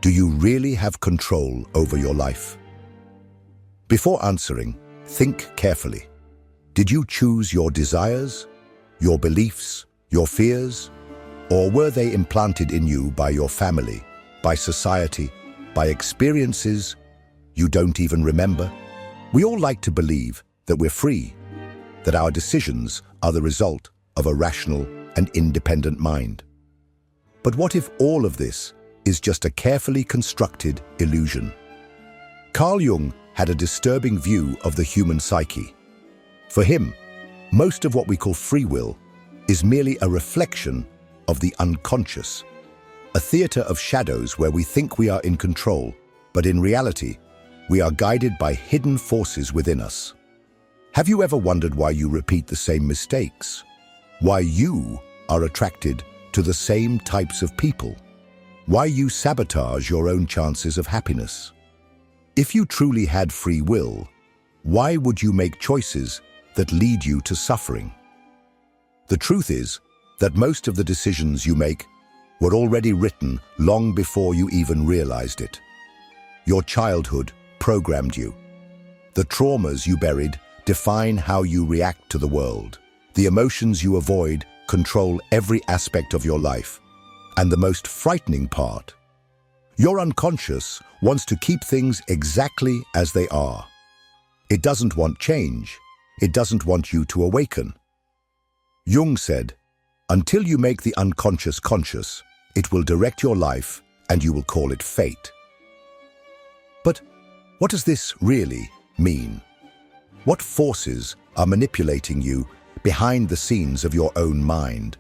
Do you really have control over your life? Before answering, think carefully. Did you choose your desires, your beliefs, your fears, or were they implanted in you by your family, by society, by experiences you don't even remember? We all like to believe that we're free, that our decisions are the result of a rational and independent mind. But what if all of this is just a carefully constructed illusion? Carl Jung had a disturbing view of the human psyche. For him, most of what we call free will is merely a reflection of the unconscious, a theater of shadows where we think we are in control, but in reality, we are guided by hidden forces within us. Have you ever wondered why you repeat the same mistakes? Why you are attracted to the same types of people? Why you sabotage your own chances of happiness? If you truly had free will, why would you make choices that lead you to suffering? The truth is that most of the decisions you make were already written long before you even realized it. Your childhood programmed you. The traumas you buried define how you react to the world. The emotions you avoid control every aspect of your life. And the most frightening part, your unconscious wants to keep things exactly as they are. It doesn't want change. It doesn't want you to awaken. Jung said, until you make the unconscious conscious, it will direct your life and you will call it fate. But what does this really mean? What forces are manipulating you behind the scenes of your own mind?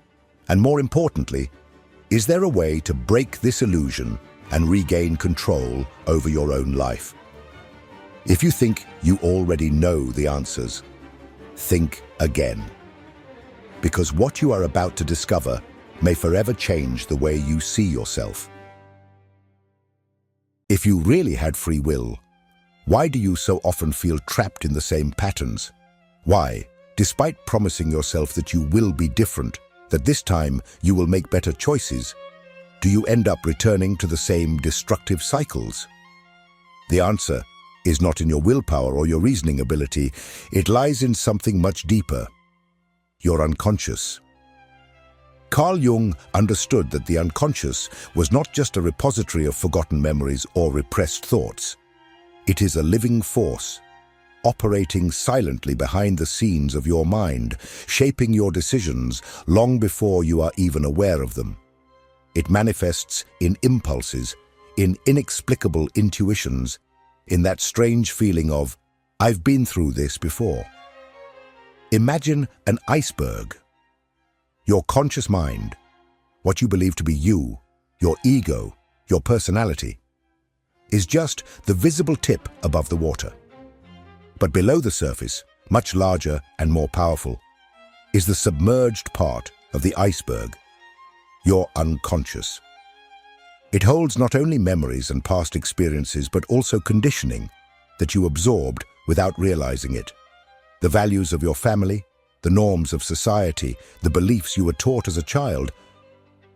And more importantly, is there a way to break this illusion and regain control over your own life? If you think you already know the answers, think again. Because what you are about to discover may forever change the way you see yourself. If you really had free will, why do you so often feel trapped in the same patterns? Why, despite promising yourself that you will be different, that this time you will make better choices, do you end up returning to the same destructive cycles? The answer is not in your willpower or your reasoning ability. It lies in something much deeper, your unconscious. Carl Jung understood that the unconscious was not just a repository of forgotten memories or repressed thoughts. It is a living force, operating silently behind the scenes of your mind, shaping your decisions long before you are even aware of them. It manifests in impulses, in inexplicable intuitions, in that strange feeling of, I've been through this before. Imagine an iceberg. Your conscious mind, what you believe to be you, your ego, your personality, is just the visible tip above the water. But below the surface, much larger and more powerful, is the submerged part of the iceberg, your unconscious. It holds not only memories and past experiences, but also conditioning that you absorbed without realizing it. The values of your family, the norms of society, the beliefs you were taught as a child,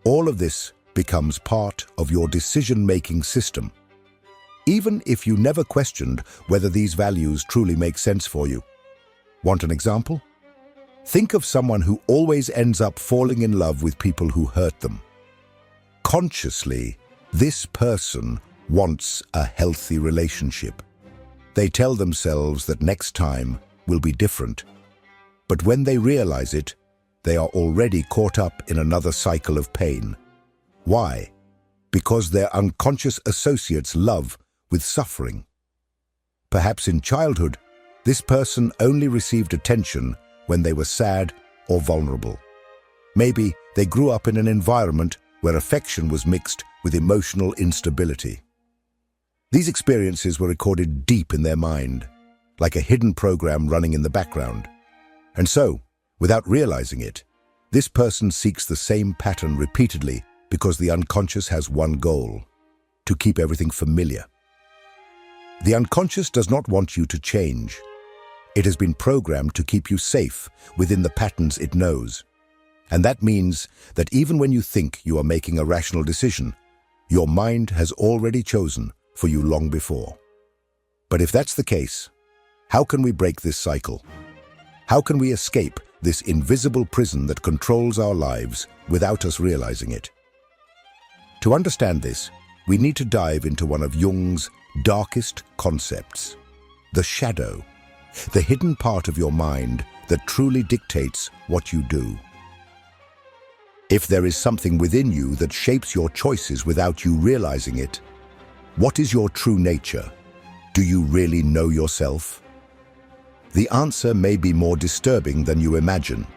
all of this becomes part of your decision-making system, even if you never questioned whether these values truly make sense for you. Want an example? Think of someone who always ends up falling in love with people who hurt them. Consciously, this person wants a healthy relationship. They tell themselves that next time will be different. But when they realize it, they are already caught up in another cycle of pain. Why? Because their unconscious associates love with suffering. Perhaps in childhood, this person only received attention when they were sad or vulnerable. Maybe they grew up in an environment where affection was mixed with emotional instability. These experiences were recorded deep in their mind, like a hidden program running in the background. And so, without realizing it, this person seeks the same pattern repeatedly because the unconscious has one goal: to keep everything familiar. The unconscious does not want you to change. It has been programmed to keep you safe within the patterns it knows. And that means that even when you think you are making a rational decision, Your mind has already chosen for you long before. But if that's the case, how can we break this cycle? How can we escape this invisible prison that controls our lives without us realizing it? To understand this, we need to dive into one of Jung's darkest concepts, the shadow, the hidden part of your mind that truly dictates what you do. If there is something within you that shapes your choices without you realizing it, what is your true nature? Do you really know yourself? The answer may be more disturbing than you imagine.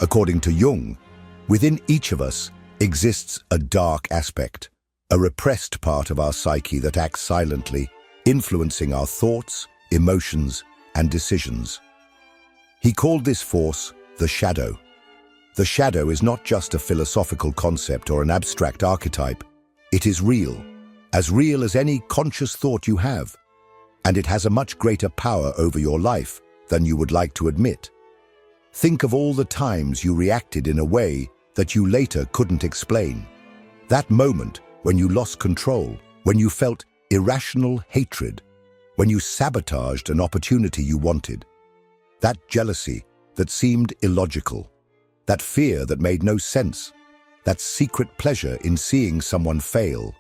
According to Jung, within each of us exists a dark aspect, a repressed part of our psyche that acts silently, influencing our thoughts, emotions, and decisions. He called this force the shadow. The shadow is not just a philosophical concept or an abstract archetype. It is real as any conscious thought you have, and it has a much greater power over your life than you would like to admit. Think of all the times you reacted in a way that you later couldn't explain. That moment when you lost control, when you felt irrational hatred, when you sabotaged an opportunity you wanted. That jealousy that seemed illogical, that fear that made no sense, that secret pleasure in seeing someone fail.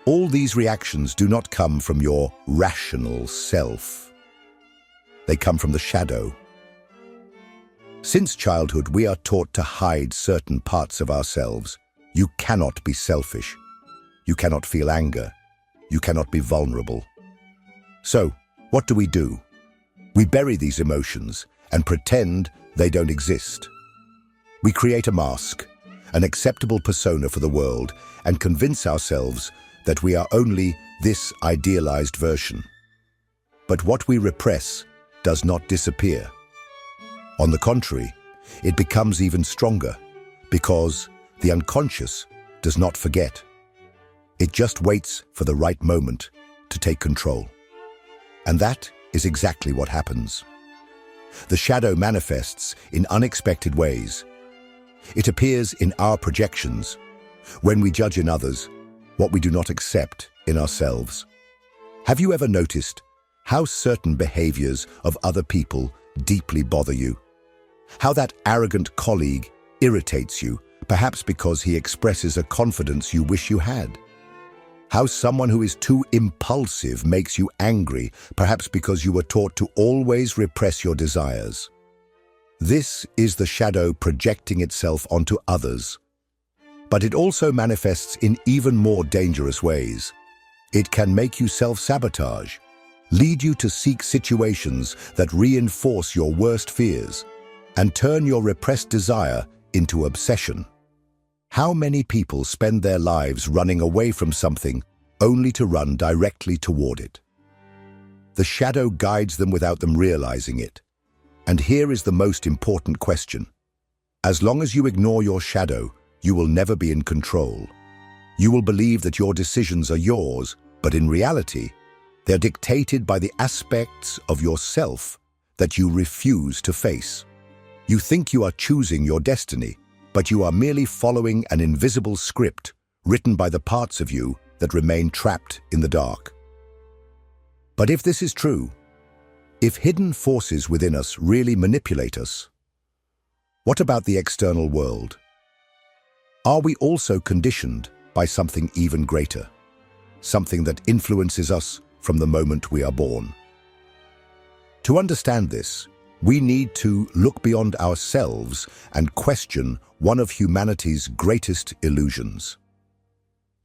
All these reactions do not come from your rational self. They come from the shadow. Since childhood, we are taught to hide certain parts of ourselves. You cannot be selfish. You cannot feel anger. You cannot be vulnerable. So, what do? We bury these emotions and pretend they don't exist. We create a mask, an acceptable persona for the world, and convince ourselves that we are only this idealized version. But what we repress does not disappear. On the contrary, it becomes even stronger because the unconscious does not forget. It just waits for the right moment to take control. And that is exactly what happens. The shadow manifests in unexpected ways. It appears in our projections, when we judge in others what we do not accept in ourselves. Have you ever noticed how certain behaviors of other people deeply bother you? How that arrogant colleague irritates you, perhaps because he expresses a confidence you wish you had? How someone who is too impulsive makes you angry, perhaps because you were taught to always repress your desires? This is the shadow projecting itself onto others. But it also manifests in even more dangerous ways. It can make you self-sabotage, lead you to seek situations that reinforce your worst fears, and turn your repressed desire into obsession. How many people spend their lives running away from something only to run directly toward it? The shadow guides them without them realizing it. And here is the most important question. As long as you ignore your shadow, you will never be in control. You will believe that your decisions are yours, but in reality, they're dictated by the aspects of yourself that you refuse to face. You think you are choosing your destiny, but you are merely following an invisible script written by the parts of you that remain trapped in the dark. But if this is true, if hidden forces within us really manipulate us, what about the external world? Are we also conditioned by something even greater, something that influences us from the moment we are born? To understand this, we need to look beyond ourselves and question one of humanity's greatest illusions: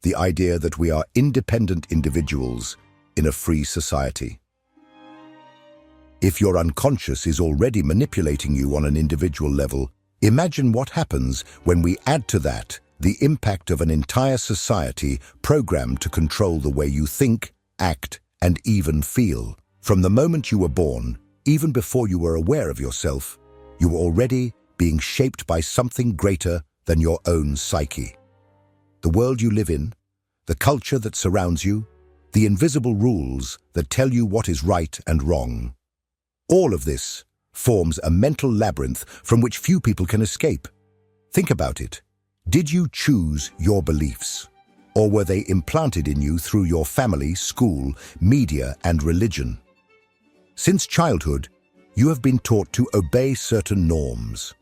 the idea that we are independent individuals in a free society. If your unconscious is already manipulating you on an individual level, imagine what happens when we add to that the impact of an entire society programmed to control the way you think, act, and even feel. From the moment you were born, even before you were aware of yourself, you were already being shaped by something greater than your own psyche. The world you live in, the culture that surrounds you, the invisible rules that tell you what is right and wrong. All of this forms a mental labyrinth from which few people can escape. Think about it. Did you choose your beliefs? Or were they implanted in you through your family, school, media, and religion? Since childhood, you have been taught to obey certain norms,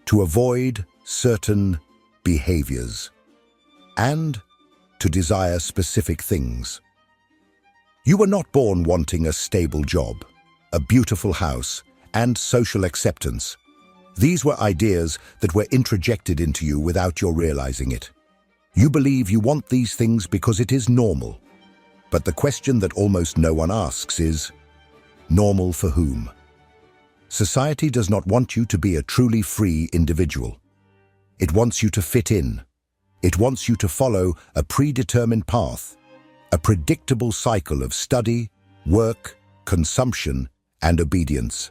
to avoid certain behaviors, and to desire specific things. You were not born wanting a stable job, a beautiful house, and social acceptance. These were ideas that were introjected into you without your realizing it. You believe you want these things because it is normal. But the question that almost no one asks is, normal for whom? Society does not want you to be a truly free individual. It wants you to fit in. It wants you to follow a predetermined path, a predictable cycle of study, work, consumption, and obedience.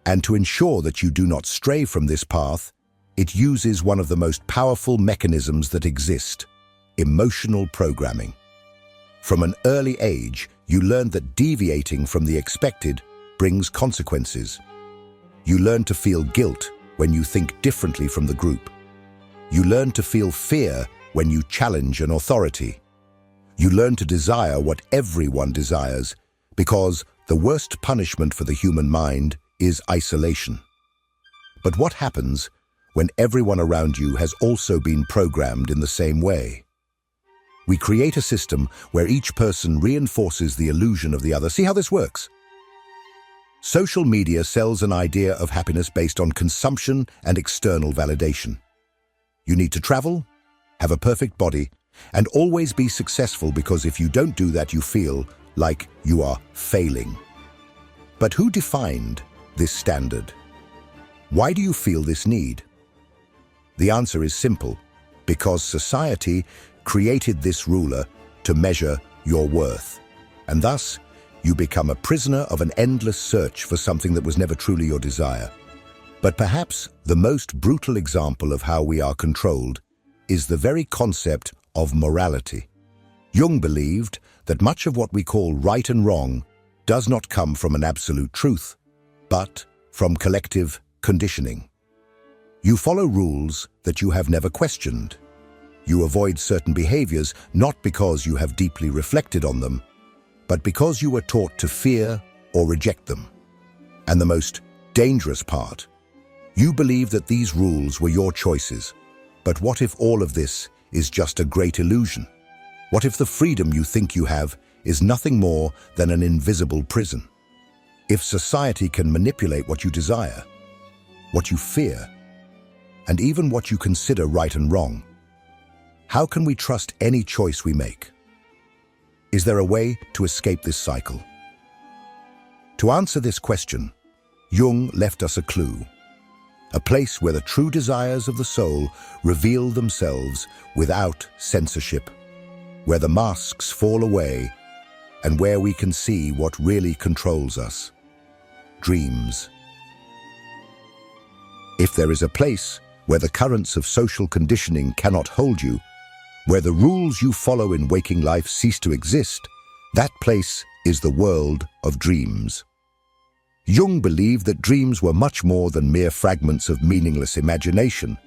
And to ensure that you do not stray from this path, it uses one of the most powerful mechanisms that exist, emotional programming. From an early age, you learn that deviating from the expected brings consequences. You learn to feel guilt when you think differently from the group. You learn to feel fear when you challenge an authority. You learn to desire what everyone desires, because the worst punishment for the human mind is isolation. But what happens when everyone around you has also been programmed in the same way? We create a system where each person reinforces the illusion of the other. See how this works? Social media sells an idea of happiness based on consumption and external validation. You need to travel, have a perfect body, and always be successful, because if you don't do that, you feel like you are failing. But who defined this standard? Why do you feel this need? The answer is simple: because society created this ruler to measure your worth. And thus, you become a prisoner of an endless search for something that was never truly your desire. But perhaps the most brutal example of how we are controlled is the very concept of morality. Jung believed that much of what we call right and wrong does not come from an absolute truth, but from collective conditioning. You follow rules that you have never questioned. You avoid certain behaviors not because you have deeply reflected on them, but because you were taught to fear or reject them. And the most dangerous part, you believe that these rules were your choices. But what if all of this is just a great illusion? What if the freedom you think you have is nothing more than an invisible prison? If society can manipulate what you desire, what you fear, and even what you consider right and wrong, how can we trust any choice we make? Is there a way to escape this cycle? To answer this question, Jung left us a clue, a place where the true desires of the soul reveal themselves without censorship, where the masks fall away, and where we can see what really controls us: dreams. If there is a place where the currents of social conditioning cannot hold you, where the rules you follow in waking life cease to exist, that place is the world of dreams. Jung believed that dreams were much more than mere fragments of meaningless imagination.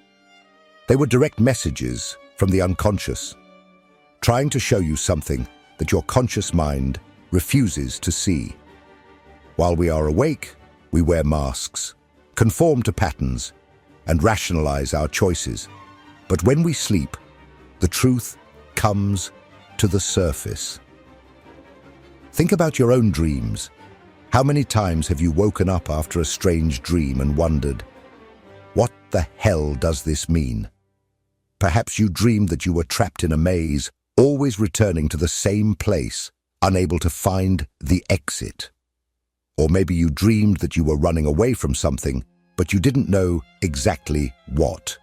They were direct messages from the unconscious, trying to show you something that your conscious mind refuses to see. While we are awake, we wear masks, conform to patterns, and rationalize our choices. But when we sleep, the truth comes to the surface. Think about your own dreams. How many times have you woken up after a strange dream and wondered, what the hell does this mean? Perhaps you dreamed that you were trapped in a maze, always returning to the same place, unable to find the exit. Or maybe you dreamed that you were running away from something, but you didn't know exactly what.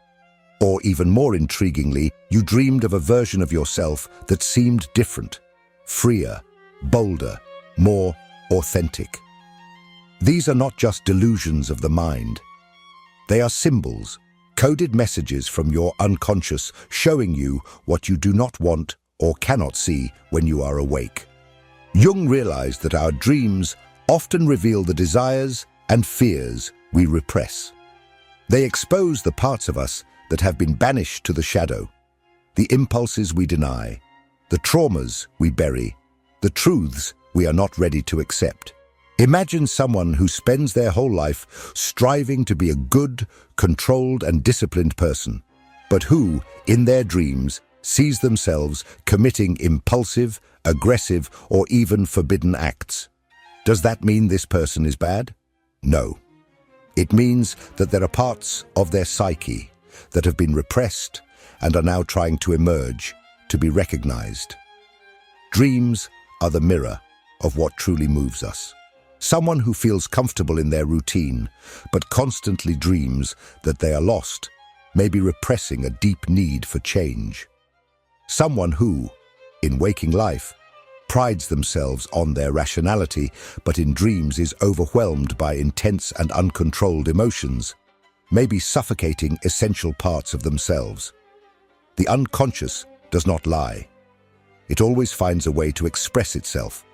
Or even more intriguingly, you dreamed of a version of yourself that seemed different, freer, bolder, more authentic. These are not just delusions of the mind. They are symbols, coded messages from your unconscious showing you what you do not want or cannot see when you are awake. Jung realized that our dreams often reveal the desires and fears we repress. They expose the parts of us that have been banished to the shadow, the impulses we deny, the traumas we bury, the truths we are not ready to accept. Imagine someone who spends their whole life striving to be a good, controlled and disciplined person, but who, in their dreams, sees themselves committing impulsive, aggressive, or even forbidden acts. Does that mean this person is bad? No. It means that there are parts of their psyche that have been repressed and are now trying to emerge, to be recognized. Dreams are the mirror of what truly moves us. Someone who feels comfortable in their routine, but constantly dreams that they are lost, may be repressing a deep need for change. Someone who, in waking life, prides themselves on their rationality, but in dreams is overwhelmed by intense and uncontrolled emotions, may be suffocating essential parts of themselves. The unconscious does not lie. It always finds a way to express itself.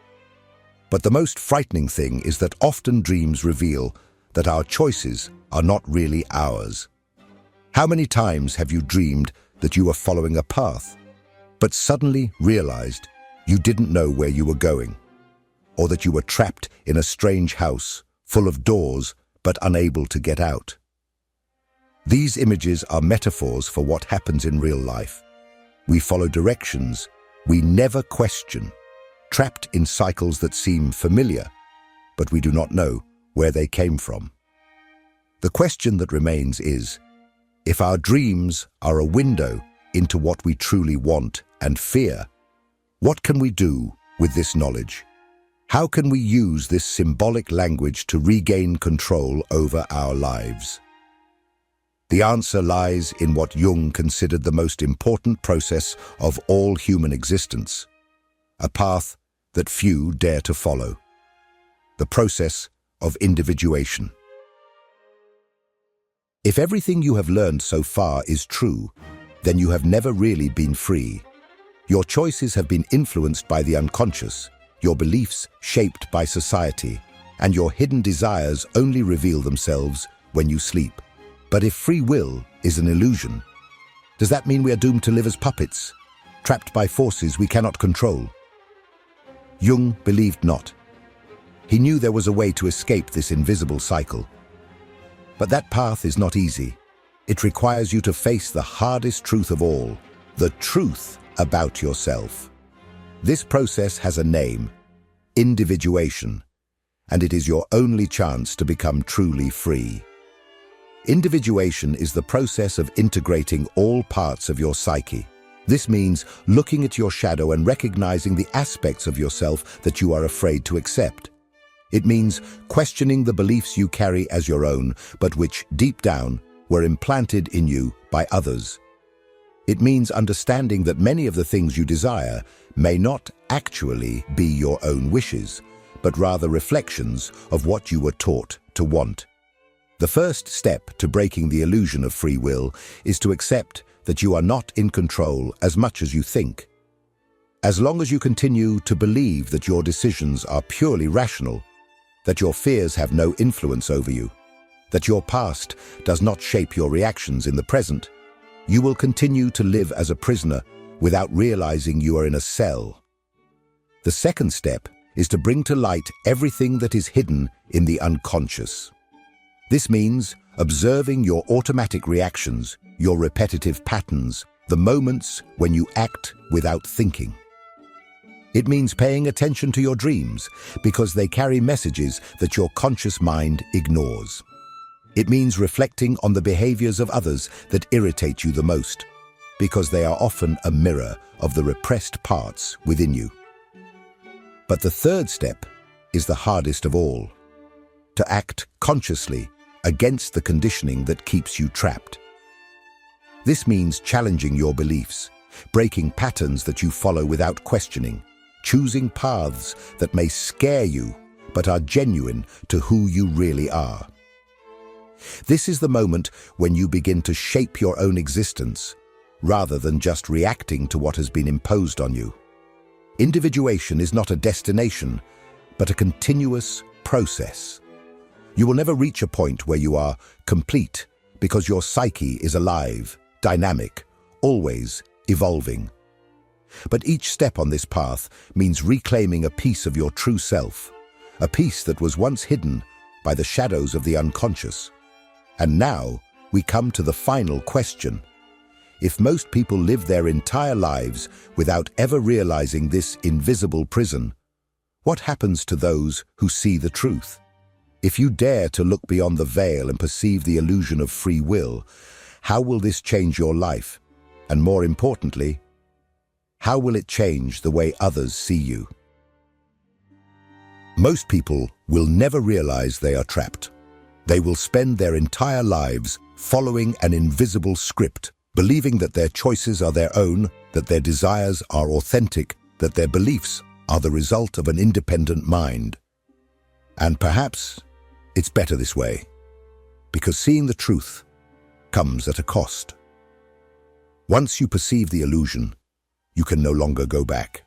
But the most frightening thing is that often dreams reveal that our choices are not really ours. How many times have you dreamed that you were following a path, but suddenly realized you didn't know where you were going, or that you were trapped in a strange house full of doors but unable to get out? These images are metaphors for what happens in real life. We follow directions we never question, trapped in cycles that seem familiar, but we do not know where they came from. The question that remains is, if our dreams are a window into what we truly want and fear, what can we do with this knowledge? How can we use this symbolic language to regain control over our lives? The answer lies in what Jung considered the most important process of all human existence, a path that few dare to follow: the process of individuation. If everything you have learned so far is true, then you have never really been free. Your choices have been influenced by the unconscious, your beliefs shaped by society, and your hidden desires only reveal themselves when you sleep. But if free will is an illusion, does that mean we are doomed to live as puppets, trapped by forces we cannot control? Jung believed not. He knew there was a way to escape this invisible cycle. But that path is not easy. It requires you to face the hardest truth of all, the truth about yourself. This process has a name: individuation, and it is your only chance to become truly free. Individuation is the process of integrating all parts of your psyche. This means looking at your shadow and recognizing the aspects of yourself that you are afraid to accept. It means questioning the beliefs you carry as your own, but which, deep down, were implanted in you by others. It means understanding that many of the things you desire may not actually be your own wishes, but rather reflections of what you were taught to want. The first step to breaking the illusion of free will is to accept that you are not in control as much as you think. As long as you continue to believe that your decisions are purely rational, that your fears have no influence over you, that your past does not shape your reactions in the present, you will continue to live as a prisoner without realizing you are in a cell. The second step is to bring to light everything that is hidden in the unconscious. This means observing your automatic reactions, your repetitive patterns, the moments when you act without thinking. It means paying attention to your dreams because they carry messages that your conscious mind ignores. It means reflecting on the behaviors of others that irritate you the most because they are often a mirror of the repressed parts within you. But the third step is the hardest of all: to act consciously against the conditioning that keeps you trapped. This means challenging your beliefs, breaking patterns that you follow without questioning, choosing paths that may scare you but are genuine to who you really are. This is the moment when you begin to shape your own existence, rather than just reacting to what has been imposed on you. Individuation is not a destination, but a continuous process. You will never reach a point where you are complete because your psyche is alive, dynamic, always evolving. But each step on this path means reclaiming a piece of your true self, a piece that was once hidden by the shadows of the unconscious. And now we come to the final question. If most people live their entire lives without ever realizing this invisible prison, what happens to those who see the truth? If you dare to look beyond the veil and perceive the illusion of free will, how will this change your life? And more importantly, how will it change the way others see you? Most people will never realize they are trapped. They will spend their entire lives following an invisible script, believing that their choices are their own, that their desires are authentic, that their beliefs are the result of an independent mind. And perhaps it's better this way, because seeing the truth comes at a cost. Once you perceive the illusion, you can no longer go back.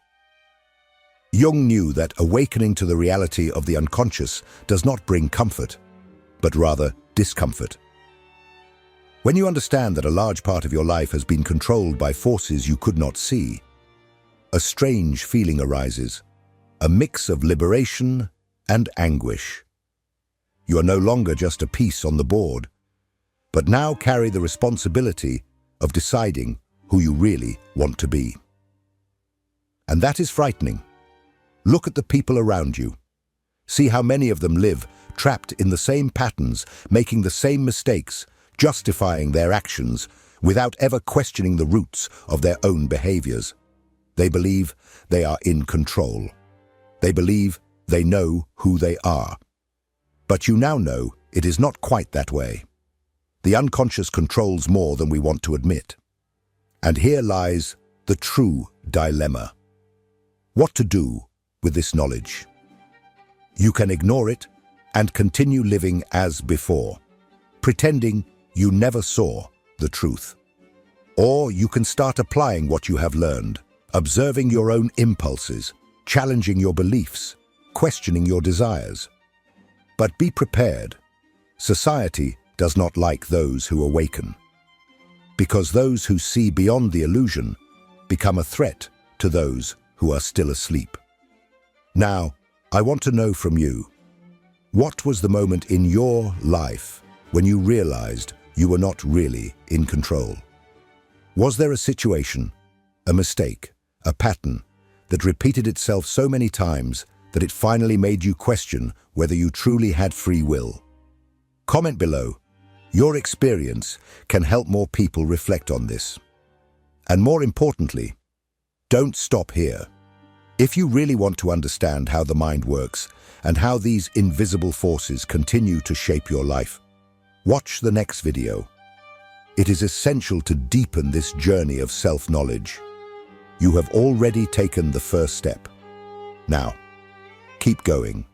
Jung knew that awakening to the reality of the unconscious does not bring comfort, but rather discomfort. When you understand that a large part of your life has been controlled by forces you could not see, a strange feeling arises, a mix of liberation and anguish. You are no longer just a piece on the board, but now carry the responsibility of deciding who you really want to be. And that is frightening. Look at the people around you. See how many of them live trapped in the same patterns, making the same mistakes, justifying their actions without ever questioning the roots of their own behaviors. They believe they are in control. They believe they know who they are. But you now know it is not quite that way. The unconscious controls more than we want to admit. And here lies the true dilemma. What to do with this knowledge? You can ignore it and continue living as before, pretending you never saw the truth. Or you can start applying what you have learned, observing your own impulses, challenging your beliefs, questioning your desires. But be prepared. Society does not like those who awaken, because those who see beyond the illusion become a threat to those who are still asleep. Now, I want to know from you, what was the moment in your life when you realized you were not really in control? Was there a situation, a mistake, a pattern that repeated itself so many times that it finally made you question whether you truly had free will? Comment below. Your experience can help more people reflect on this. And more importantly, don't stop here. If you really want to understand how the mind works and how these invisible forces continue to shape your life, watch the next video. It is essential to deepen this journey of self-knowledge. You have already taken the first step. Now, keep going.